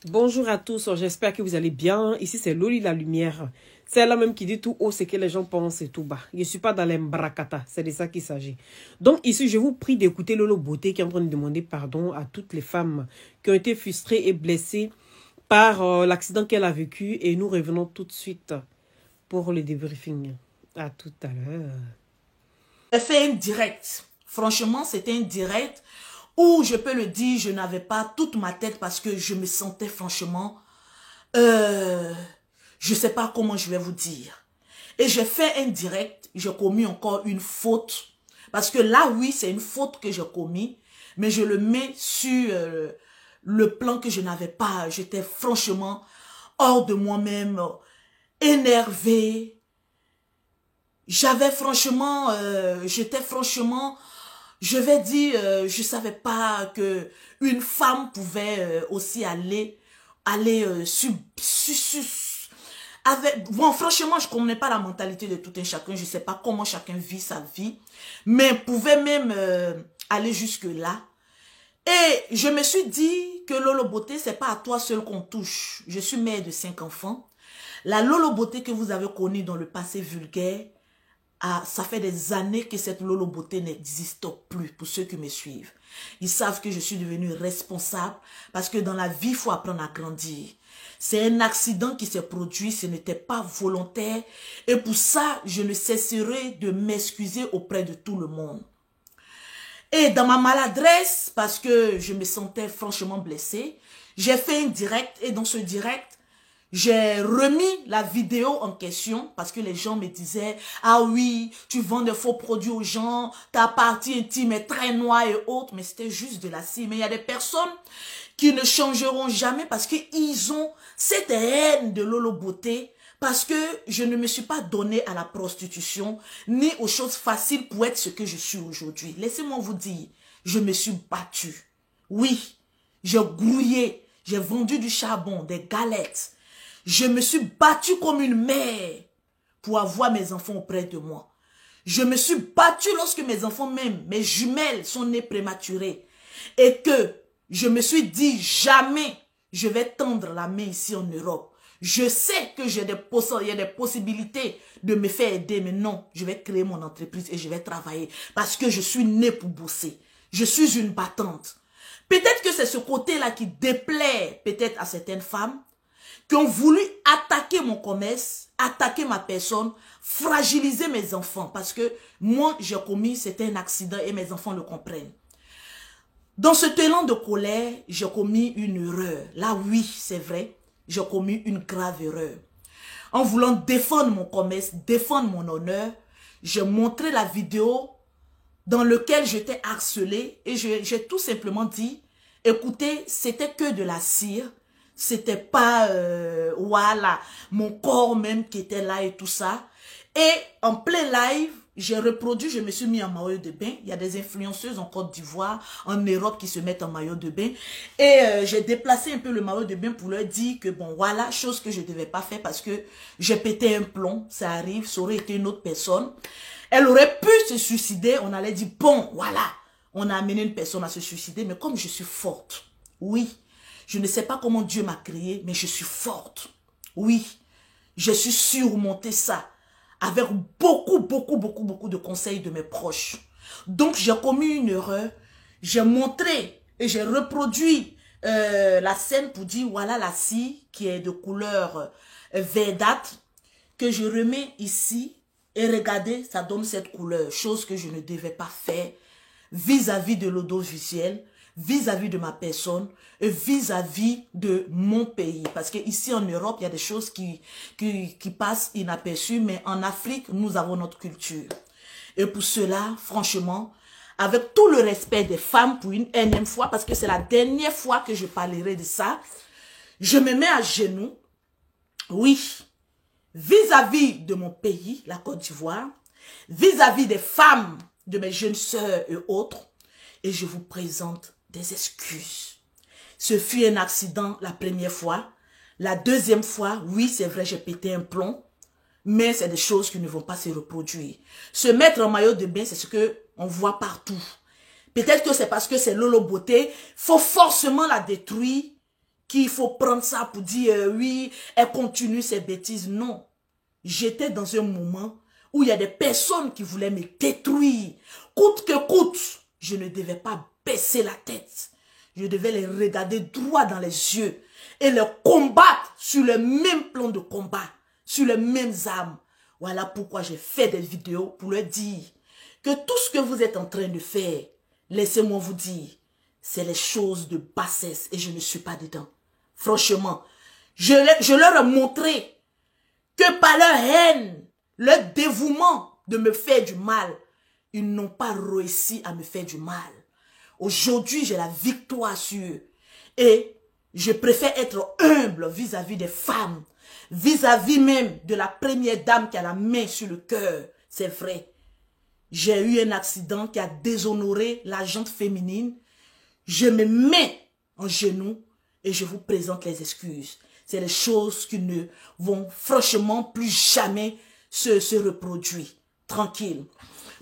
Bonjour à tous, j'espère que vous allez bien. Ici c'est Loli la lumière. C'est elle même qui dit tout haut ce que les gens pensent et tout bas. Je ne suis pas dans l'embrakata, c'est de ça qu'il s'agit. Donc ici je vous prie d'écouter Lolo Beauté qui est en train de demander pardon à toutes les femmes qui ont été frustrées et blessées par l'accident qu'elle a vécu. Et nous revenons tout de suite pour le débriefing. À tout à l'heure. J'ai fait un direct. Franchement, c'était un direct où je peux le dire, je n'avais pas toute ma tête parce que je me sentais franchement, je sais pas comment je vais vous dire. Et j'ai fait un direct, j'ai commis encore une faute. Parce que là, oui, c'est une faute que j'ai commis, mais je le mets sur le plan que je n'avais pas. J'étais franchement hors de moi-même, énervée. J'avais franchement, j'étais franchement, je vais dire, je savais pas que une femme pouvait aussi aller bon, franchement, je connais pas la mentalité de tout un chacun, je sais pas comment chacun vit sa vie, mais pouvait même aller jusque là. Et je me suis dit que Lolo Beauté, c'est pas à toi seul qu'on touche. Je suis mère de 5 enfants. La Lolo Beauté que vous avez connue dans le passé vulgaire, ça fait des années que cette Lolo Beauté n'existe plus pour ceux qui me suivent. Ils savent que je suis devenue responsable parce que dans la vie, il faut apprendre à grandir. C'est un accident qui s'est produit, ce n'était pas volontaire et pour ça, je ne cesserai de m'excuser auprès de tout le monde. Et dans ma maladresse, parce que je me sentais franchement blessée, j'ai fait un direct et dans ce direct, j'ai remis la vidéo en question parce que les gens me disaient « Ah oui, tu vends des faux produits aux gens, ta partie intime est très noire et autres. » Mais c'était juste de la cime. Mais il y a des personnes qui ne changeront jamais parce qu'ils ont cette haine de Lolo Beauté parce que je ne me suis pas donnée à la prostitution ni aux choses faciles pour être ce que je suis aujourd'hui. Laissez-moi vous dire, je me suis battue. Oui, j'ai grouillé, j'ai vendu du charbon, des galettes. Je me suis battue comme une mère pour avoir mes enfants auprès de moi. Je me suis battue lorsque mes enfants, même mes jumelles, sont nées prématurées. Et que je me suis dit, jamais je vais tendre la main ici en Europe. Je sais que il y a des possibilités de me faire aider, mais non, je vais créer mon entreprise et je vais travailler parce que je suis née pour bosser. Je suis une battante. Peut-être que c'est ce côté-là qui déplaît peut-être à certaines femmes qui ont voulu attaquer mon commerce, attaquer ma personne, fragiliser mes enfants. Parce que moi, j'ai commis, c'était un accident et mes enfants le comprennent. Dans ce élan de colère, j'ai commis une erreur. Là, oui, c'est vrai, j'ai commis une grave erreur. En voulant défendre mon commerce, défendre mon honneur, j'ai montré la vidéo dans laquelle j'étais harcelée et j'ai tout simplement dit, écoutez, c'était que de la cire. C'était pas, voilà, mon corps même qui était là et tout ça. Et en plein live, j'ai reproduit, je me suis mis en maillot de bain. Il y a des influenceuses en Côte d'Ivoire, en Europe qui se mettent en maillot de bain. Et j'ai déplacé un peu le maillot de bain pour leur dire que bon, voilà, chose que je ne devais pas faire parce que j'ai pété un plomb. Ça arrive, ça aurait été une autre personne. Elle aurait pu se suicider. On allait dire, bon, voilà, on a amené une personne à se suicider. Mais comme je suis forte, oui, je ne sais pas comment Dieu m'a créée, mais je suis forte. Oui, je suis surmontée ça avec beaucoup de conseils de mes proches. Donc, j'ai commis une erreur. J'ai montré et j'ai reproduit la scène pour dire, voilà la scie qui est de couleur verdâtre que je remets ici. Et regardez, ça donne cette couleur, chose que je ne devais pas faire vis-à-vis de l'audiovisuel, vis-à-vis de ma personne et vis-à-vis de mon pays. Parce qu'ici en Europe, il y a des choses qui passent inaperçues, mais en Afrique, nous avons notre culture. Et pour cela, franchement, avec tout le respect des femmes pour une énième fois, parce que c'est la dernière fois que je parlerai de ça, je me mets à genoux, oui, vis-à-vis de mon pays, la Côte d'Ivoire, vis-à-vis des femmes, de mes jeunes sœurs et autres, et je vous présente des excuses. Ce fut un accident la première fois. La deuxième fois, oui, c'est vrai, j'ai pété un plomb, mais c'est des choses qui ne vont pas se reproduire. Se mettre en maillot de bain, c'est ce que on voit partout. Peut-être que c'est parce que c'est Lolo Beauté, faut forcément la détruire, qu'il faut prendre ça pour dire oui, elle continue ses bêtises. Non. J'étais dans un moment où il y a des personnes qui voulaient me détruire. Coûte que coûte, je ne devais pas baisser la tête. Je devais les regarder droit dans les yeux et les combattre sur le même plan de combat, sur les mêmes armes. Voilà pourquoi j'ai fait des vidéos pour leur dire que tout ce que vous êtes en train de faire, laissez-moi vous dire, c'est les choses de bassesse et je ne suis pas dedans. Franchement, je leur ai montré que par leur haine, leur dévouement de me faire du mal, ils n'ont pas réussi à me faire du mal. Aujourd'hui, j'ai la victoire sur eux. Et je préfère être humble vis-à-vis des femmes, vis-à-vis même de la première dame qui a la main sur le cœur. C'est vrai. J'ai eu un accident qui a déshonoré la gente féminine. Je me mets en genoux et je vous présente les excuses. C'est les choses qui ne vont franchement plus jamais se reproduire. Tranquille.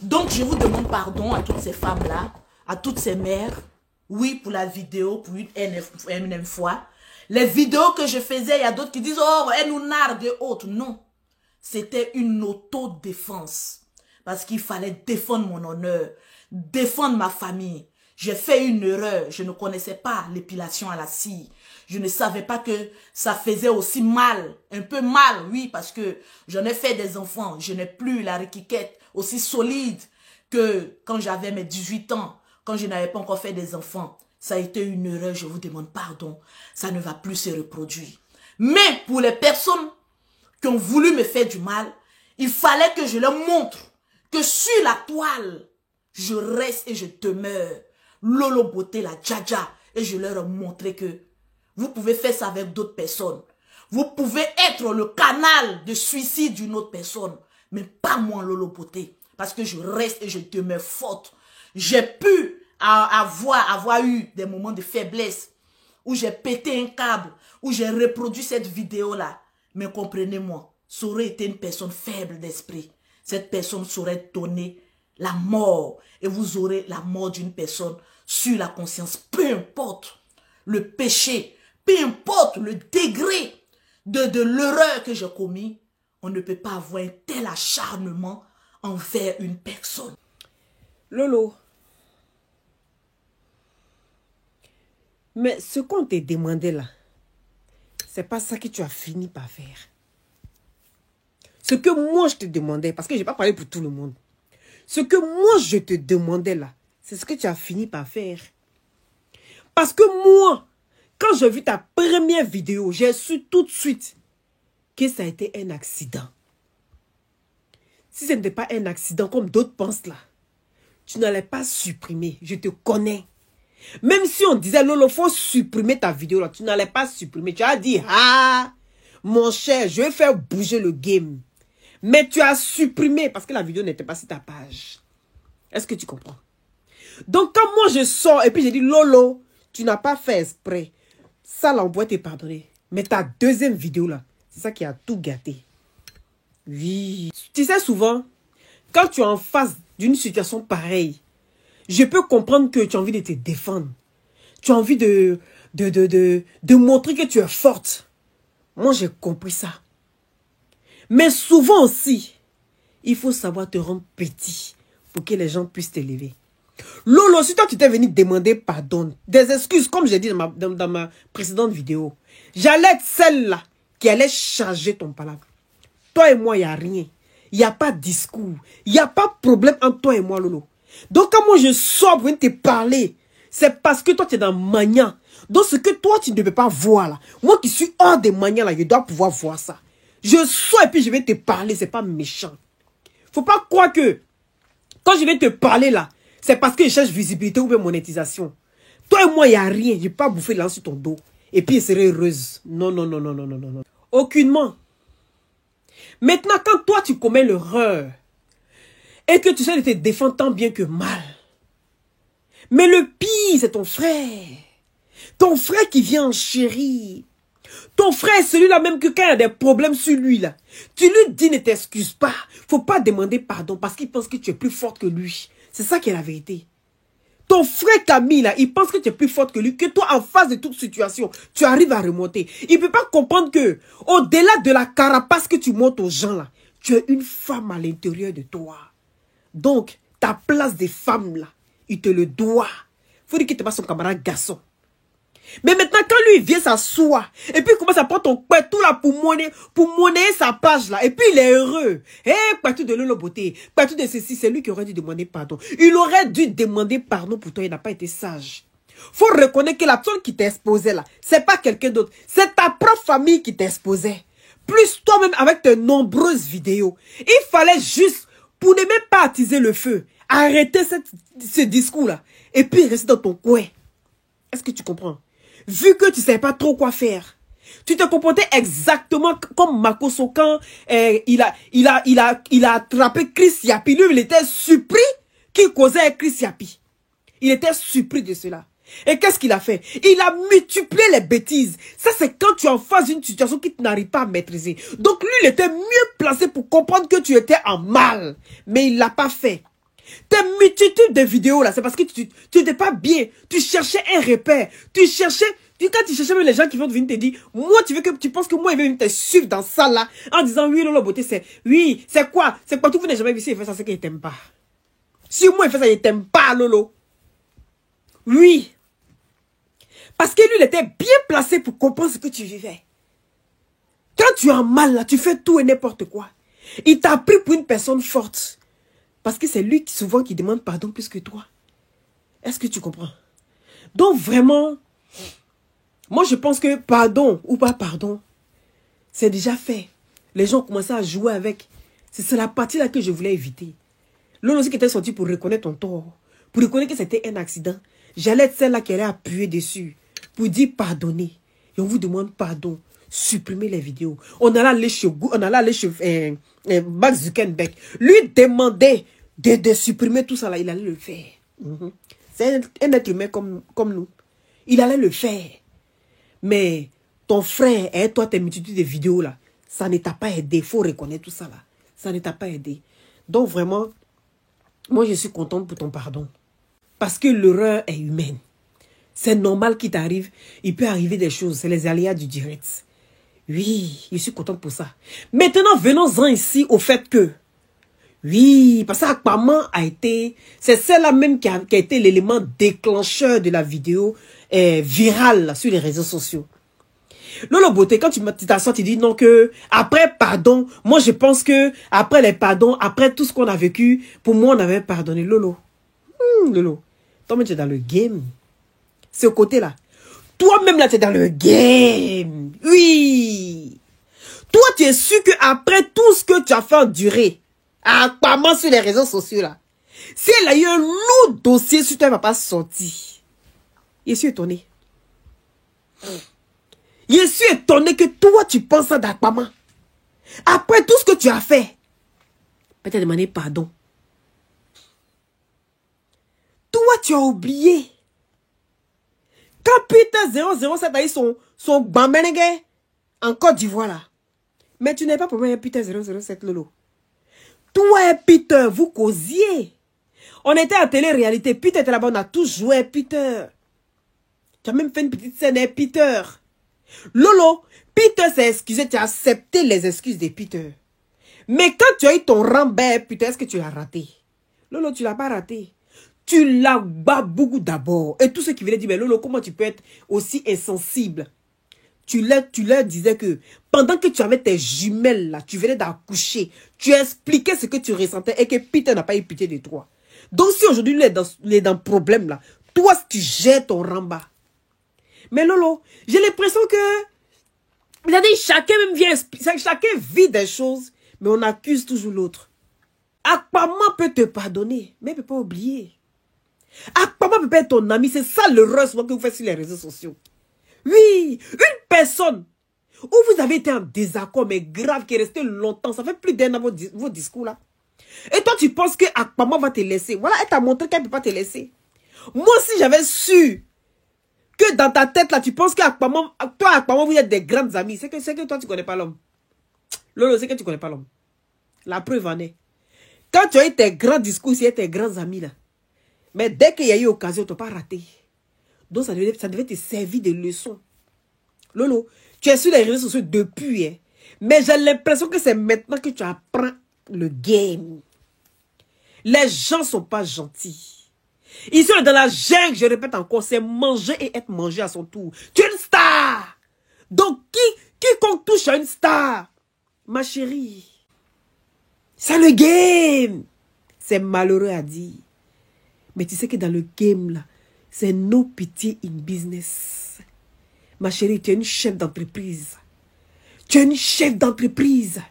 Donc, je vous demande pardon à toutes ces femmes-là, à toutes ces mères. Oui, pour la vidéo, pour une énième fois. Les vidéos que je faisais, il y a d'autres qui disent, oh, elle nous nargue et autres. Non. C'était une autodéfense. Parce qu'il fallait défendre mon honneur, défendre ma famille. J'ai fait une erreur. Je ne connaissais pas l'épilation à la scie. Je ne savais pas que ça faisait aussi mal. Un peu mal, oui, parce que j'en ai fait des enfants. Je n'ai plus la réquiquette aussi solide que quand j'avais mes 18 ans, quand je n'avais pas encore fait des enfants. Ça a été une erreur, je vous demande pardon. Ça ne va plus se reproduire. Mais pour les personnes qui ont voulu me faire du mal, il fallait que je leur montre que sur la toile, je reste et je demeure. Lolo Beauté, la Dja. Et je leur ai montré que vous pouvez faire ça avec d'autres personnes. Vous pouvez être le canal de suicide d'une autre personne. Mais pas moi, Lolo Beauté. Parce que je reste et je demeure forte. J'ai pu avoir eu des moments de faiblesse. Où j'ai pété un câble. Où j'ai reproduit cette vidéo-là. Mais comprenez-moi. Ça aurait été une personne faible d'esprit. Cette personne saurait donner la mort. Et vous aurez la mort d'une personne sur la conscience. Peu importe le péché. Peu importe le degré de l'erreur que j'ai commis. On ne peut pas avoir un tel acharnement envers une personne. Lolo. Mais ce qu'on t'a demandé là, c'est pas ça que tu as fini par faire. Ce que moi je te demandais, parce que je n'ai pas parlé pour tout le monde. Ce que moi je te demandais là, c'est ce que tu as fini par faire. Parce que moi, quand j'ai vu ta première vidéo, j'ai su tout de suite que ça a été un accident. Si ce n'était pas un accident comme d'autres pensent là, tu n'allais pas supprimer. Je te connais. Même si on disait, Lolo, il faut supprimer ta vidéo là, tu n'allais pas supprimer. Tu as dit, ah, mon cher, je vais faire bouger le game. Mais tu as supprimé parce que la vidéo n'était pas sur ta page. Est-ce que tu comprends? Donc, quand moi je sors et puis j'ai dit, Lolo, tu n'as pas fait exprès. Ça là, on pourrait te pardonner. Mais ta deuxième vidéo là, c'est ça qui a tout gâté. Oui. Tu sais, souvent, quand tu es en face d'une situation pareille, je peux comprendre que tu as envie de te défendre. Tu as envie de montrer que tu es forte. Moi, j'ai compris ça. Mais souvent aussi, il faut savoir te rendre petit pour que les gens puissent t'élever. Lolo, si toi tu t'es venu demander pardon, des excuses, comme j'ai dit dans ma précédente vidéo, j'allais être celle-là qui allait charger ton palabre. Toi et moi, il n'y a rien. Il n'y a pas de discours. Il n'y a pas de problème entre toi et moi, Lolo. Donc, quand moi je sors pour venir te parler, c'est parce que toi tu es dans mania. Donc, ce que toi tu ne peux pas voir là, moi qui suis hors des manias là, je dois pouvoir voir ça. Je sors et puis je vais te parler, c'est pas méchant. Faut pas croire que quand je vais te parler là, c'est parce que je cherche visibilité ou bien monétisation. Toi et moi, il n'y a rien. Je ne vais pas bouffer là sur ton dos. Et puis, elle serait heureuse. Non, non, non, non, non, non, non, non. Aucunement. Maintenant, quand toi, tu commets l'erreur et que tu sais de te défendre tant bien que mal. Mais le pire, c'est ton frère. Ton frère qui vient en chérie. Ton frère, celui-là même que quand il y a des problèmes sur lui, là, tu lui dis ne t'excuse pas. Faut pas demander pardon parce qu'il pense que tu es plus forte que lui. C'est ça qui est la vérité. Ton frère Camille, là, il pense que tu es plus forte que lui, que toi, en face de toute situation, tu arrives à remonter. Il ne peut pas comprendre que, au-delà de la carapace que tu montes aux gens, là, tu es une femme à l'intérieur de toi. Donc, ta place des femmes, là, il te le doit. Il faut dire qu'il te passe son camarade garçon. Mais maintenant, quand lui, il vient s'asseoir, et puis il commence à prendre ton tout là pour monnayer sa page là, et puis il est heureux. Tout de Lolo Beauté, tout de ceci, c'est lui qui aurait dû demander pardon. Il aurait dû demander pardon pour toi, il n'a pas été sage. Faut reconnaître que la personne qui t'exposait là, c'est pas quelqu'un d'autre, c'est ta propre famille qui t'exposait. Plus toi-même avec tes nombreuses vidéos. Il fallait juste, pour ne même pas attiser le feu, arrêter ce discours là, et puis rester dans ton coin. Est-ce que tu comprends? Vu que tu ne savais pas trop quoi faire, tu te comportais exactement comme Makosso quand il a attrapé Chris Yapi. Lui, il était surpris qu'il causait avec Chris Yapi. Il était surpris de cela. Et qu'est-ce qu'il a fait? Il a multiplié les bêtises. Ça, c'est quand tu es en face d'une situation que tu n'arrives pas à maîtriser. Donc, lui, il était mieux placé pour comprendre que tu étais en mal. Mais il ne l'a pas fait. Tes multitudes de vidéos là, c'est parce que tu n'étais pas bien. Tu cherchais un repère. Quand tu cherchais même les gens qui vont venir te dire, moi tu penses que moi il va venir te suivre dans ça là, en disant oui Lolo Beauté c'est quoi tu n'as jamais vu si il fait ça, c'est qu'il t'aime pas. Si moi il fait ça, il t'aime pas Lolo. Oui. Parce que lui il était bien placé pour comprendre ce que tu vivais. Quand tu as mal là, tu fais tout et n'importe quoi. Il t'a pris pour une personne forte. Parce que c'est lui souvent qui demande pardon plus que toi. Est-ce que tu comprends? Donc vraiment, moi je pense que pardon ou pas pardon, c'est déjà fait. Les gens ont commencé à jouer avec. C'est la partie là que je voulais éviter. L'autre aussi qui était sorti pour reconnaître ton tort. Pour reconnaître que c'était un accident. J'allais être celle là qui allait appuyer dessus. Pour dire pardonner. Et on vous demande pardon. Supprimer les vidéos. On allait aller chez Mark Zuckerberg. Lui demandait de supprimer tout ça là. Il allait le faire. C'est un être humain comme nous. Il allait le faire. Mais ton frère et toi, tes multitudes de vidéos là, ça ne t'a pas aidé. Il faut reconnaître tout ça là. Ça ne t'a pas aidé. Donc vraiment, moi je suis contente pour ton pardon. Parce que l'erreur est humaine. C'est normal qu'il t'arrive. Il peut arriver des choses. C'est les aléas du direct. Oui, je suis contente pour ça. Maintenant, venons-en ici au fait que, oui, parce que Akpama a été, c'est celle-là même qui a été l'élément déclencheur de la vidéo virale sur les réseaux sociaux. Lolo Beauté, quand tu t'assois, tu dis non que, après pardon, moi je pense que, après les pardons, après tout ce qu'on a vécu, pour moi on avait pardonné. Lolo, Lolo, toi-même tu es dans le game. Ce côté-là. Toi-même, là, tu es dans le game. Oui. Toi, tu es sûr qu'après tout ce que tu as fait endurer, apparemment sur les réseaux sociaux, là, si elle a eu un lourd dossier sur toi, elle ne va pas sortir. Je suis étonné. Je suis étonné que toi, tu penses ça d'Akpama. Après tout ce que tu as fait, peut-être demander pardon. Toi, tu as oublié. Quand Peter 007 a eu son bambénégué en Côte d'Ivoire là. Mais tu n'es pas problème avec Peter 007 Lolo. Toi et Peter, vous causiez. On était à télé-réalité. Peter était là-bas, on a tous joué Peter. Tu as même fait une petite scène avec Peter. Lolo, Peter s'est excusé, tu as accepté les excuses de Peter. Mais quand tu as eu ton rambert, Peter, est-ce que tu l'as raté? Lolo, tu ne l'as pas raté. Tu l'as beaucoup d'abord. Et tous ceux qui venaient dire, mais Lolo, comment tu peux être aussi insensible? Tu leur disais que pendant que tu avais tes jumelles là, tu venais d'accoucher, tu expliquais ce que tu ressentais et que Peter n'a pas eu pitié de toi. Donc si aujourd'hui il est dans le problème là, toi tu jettes ton ramba. Mais Lolo, j'ai l'impression que chacun même vient, chacun vit des choses, mais on accuse toujours l'autre. Akpama peut te pardonner, mais il ne peut pas oublier. Akpama peut pas être ton ami, c'est ça l'erreur souvent que vous faites sur les réseaux sociaux. Oui, une personne où vous avez été en désaccord, mais grave, qui est resté longtemps, ça fait plus d'un an vos discours là. Et toi, tu penses que Akpama va te laisser. Voilà, elle t'a montré qu'elle ne peut pas te laisser. Moi aussi, j'avais su que dans ta tête là, tu penses qu'Akpama, toi, Akpama, vous êtes des grandes amies. C'est que toi, tu ne connais pas l'homme. Lolo, c'est que tu ne connais pas l'homme. La preuve en est. Quand tu as eu tes grands discours, c'est tes grands amis là. Mais dès qu'il y a eu occasion, tu n'as pas raté. Donc, ça devait te servir de leçon. Lolo, tu es sur les réseaux sociaux depuis, hein. Mais j'ai l'impression que c'est maintenant que tu apprends le game. Les gens ne sont pas gentils. Ici, on est dans la jungle, je répète encore, c'est manger et être mangé à son tour. Tu es une star. Donc, quiconque touche à une star, ma chérie, c'est le game. C'est malheureux à dire. Mais tu sais que dans le game, là, c'est no pitié in business. Ma chérie, tu es une chef d'entreprise. Tu es une chef d'entreprise.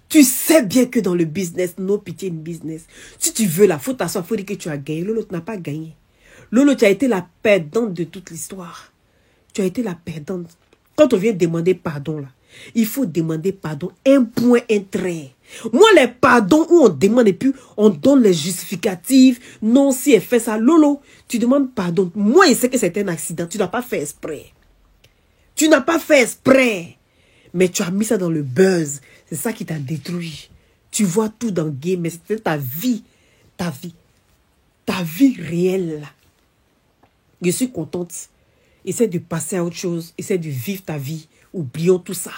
Tu sais bien que dans le business, no pitié in business. Si tu veux la faute à soi, il faut dire que tu as gagné. Lolo, tu n'as pas gagné. Lolo, tu as été la perdante de toute l'histoire. Tu as été la perdante. Quand on vient demander pardon, là, il faut demander pardon. Un point, un trait. Moi, les pardons où on demande et puis on donne les justificatifs. Non, si elle fait ça. Lolo, tu demandes pardon. Moi, je sais que c'est un accident. Tu n'as pas fait exprès. Tu n'as pas fait exprès. Mais tu as mis ça dans le buzz. C'est ça qui t'a détruit. Tu vois tout dans le game. Mais c'était ta vie. Ta vie. Ta vie réelle. Là. Je suis contente. Essaie de passer à autre chose. Essaie de vivre ta vie. Oublions tout ça.